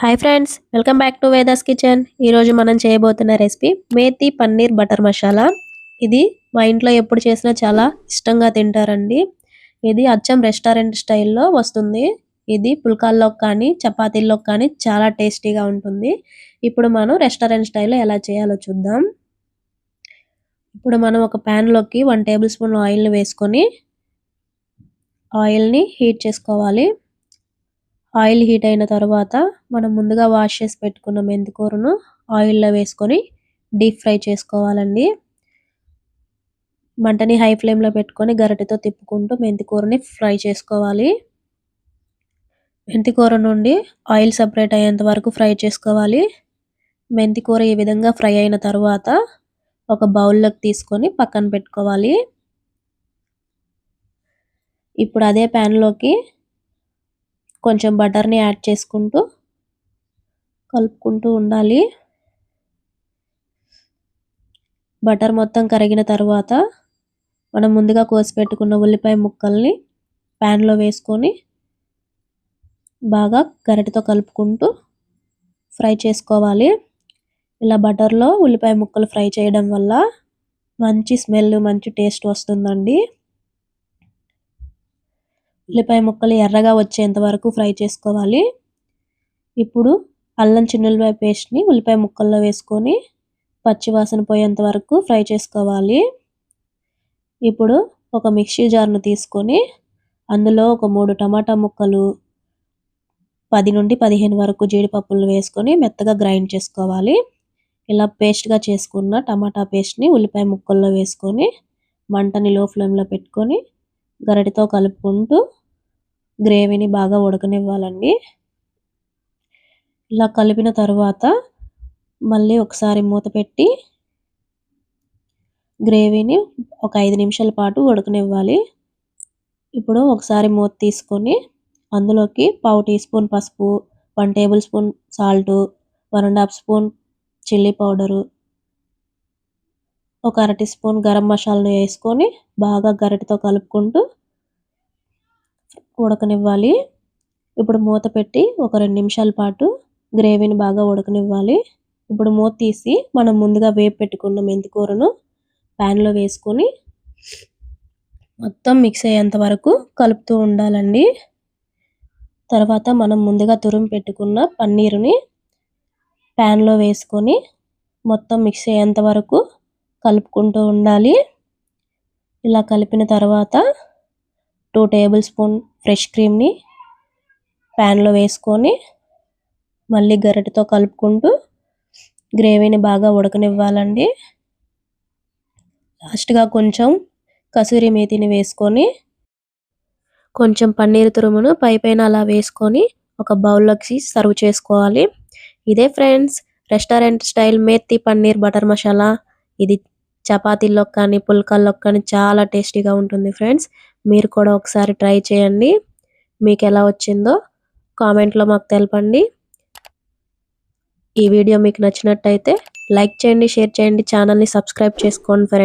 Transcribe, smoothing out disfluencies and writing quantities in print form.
Hi friends, welcome back to Vedas kitchen. ఈరోజు మనం చేయబోతున్న రెసిపీ మేతి పన్నీర్ బటర్ మసాలా. ఇది మా ఇంట్లో ఎప్పుడు చేసినా చాలా ఇష్టంగా తింటారండి. ఇది అచ్చం రెస్టారెంట్ స్టైల్లో వస్తుంది. ఇది పుల్కాల్లో కానీ చపాతీల్లో కానీ చాలా టేస్టీగా ఉంటుంది. ఇప్పుడు మనం రెస్టారెంట్ స్టైల్లో ఎలా చేయాలో చూద్దాం. ఇప్పుడు మనం ఒక ప్యాన్లోకి 1 టేబుల్ స్పూన్ ఆయిల్ని వేసుకొని ఆయిల్ని హీట్ చేసుకోవాలి. ఆయిల్ హీట్ అయిన తర్వాత మనం ముందుగా వాష్ చేసి పెట్టుకున్న మెంతికూరను ఆయిల్లో వేసుకొని డీప్ ఫ్రై చేసుకోవాలండి. మంటని హై ఫ్లేమ్లో పెట్టుకొని గరిటెతో తిప్పుకుంటూ మెంతికూరని ఫ్రై చేసుకోవాలి. మెంతికూర నుండి ఆయిల్ సపరేట్ అయ్యేంత వరకు ఫ్రై చేసుకోవాలి. మెంతికూర ఈ విధంగా ఫ్రై అయిన తర్వాత ఒక బౌల్లోకి తీసుకొని పక్కన పెట్టుకోవాలి. ఇప్పుడు అదే ప్యాన్లోకి కొంచెం బటర్ని యాడ్ చేసుకుంటూ కలుపుకుంటూ ఉండాలి. బటర్ మొత్తం కరిగిన తర్వాత మనం ముందుగా కోసి పెట్టుకున్న ఉల్లిపాయ ముక్కల్ని ప్యాన్లో వేసుకొని బాగా గరిటెతో కలుపుకుంటూ ఫ్రై చేసుకోవాలి. ఇలా బటర్లో ఉల్లిపాయ ముక్కలు ఫ్రై చేయడం వల్ల మంచి స్మెల్, మంచి టేస్ట్ వస్తుందండి. ఉల్లిపాయ ముక్కలు ఎర్రగా వచ్చేంత వరకు ఫ్రై చేసుకోవాలి. ఇప్పుడు అల్లం చిన్నుల్లిపాయ పేస్ట్ని ఉల్లిపాయ ముక్కల్లో వేసుకొని పచ్చివాసన పోయేంత వరకు ఫ్రై చేసుకోవాలి. ఇప్పుడు ఒక మిక్సీ జార్ను తీసుకొని అందులో ఒక 3 టమాటా ముక్కలు, 10 నుండి 15 వరకు జీడిపప్పులు వేసుకొని మెత్తగా గ్రైండ్ చేసుకోవాలి. ఇలా పేస్ట్గా చేసుకున్న టమాటా పేస్ట్ని ఉల్లిపాయ ముక్కల్లో వేసుకొని మంటని లో ఫ్లేమ్లో పెట్టుకొని గరిటెతో కలుపుకుంటూ గ్రేవీని బాగా ఉడకనివ్వాలండి. ఇలా కలిపిన తర్వాత మళ్ళీ ఒకసారి మూత పెట్టి గ్రేవీని ఒక 5 నిమిషాల పాటు ఉడకనివ్వాలి. ఇప్పుడు ఒకసారి మూత తీసుకొని అందులోకి 1/2 టీ స్పూన్ పసుపు, 1 table spoon salt, 1.5 spoon chilli powder, ఒక 1/2 టీ స్పూన్ గరం మసాలాను వేసుకొని బాగా గరిటెతో కలుపుకుంటూ ఉడకనివ్వాలి. ఇప్పుడు మూత పెట్టి ఒక 2 నిమిషాల పాటు గ్రేవీని బాగా ఉడకనివ్వాలి. ఇప్పుడు మూత తీసి మనం ముందుగా వేపు పెట్టుకున్న మెంతికూరను ప్యాన్లో వేసుకొని మొత్తం మిక్స్ అయ్యేంత వరకు కలుపుతూ ఉండాలండి. తర్వాత మనం ముందుగా తురిమి పెట్టుకున్న పన్నీరుని ప్యాన్లో వేసుకొని మొత్తం మిక్స్ అయ్యేంత వరకు కలుపుకుంటూ ఉండాలి. ఇలా కలిపిన తర్వాత 2 టేబుల్ స్పూన్ ఫ్రెష్ క్రీమ్ని ప్యాన్లో వేసుకొని మళ్ళీ గరిటెతో కలుపుకుంటూ గ్రేవీని బాగా ఉడకనివ్వాలండి. లాస్ట్గా కొంచెం కసూరి మేతిని వేసుకొని కొంచెం పన్నీర్ తురుమును పైన అలా వేసుకొని ఒక బౌల్లోకి సర్వ్ చేసుకోవాలి. ఇదే friends restaurant style methi paneer butter masala. ఇది చపాతీల్లో కానీ పుల్కాల్లో కానీ చాలా టేస్టీగా ఉంటుంది ఫ్రెండ్స్. మీరు కూడా ఒకసారి ట్రై చేయండి. మీకు ఎలా వచ్చిందో కామెంట్లో మాకు తెలపండి. ఈ వీడియో మీకు నచ్చినట్టయితే లైక్ చేయండి, షేర్ చేయండి, ఛానల్ని సబ్స్క్రైబ్ చేసుకోండి ఫ్రెండ్స్.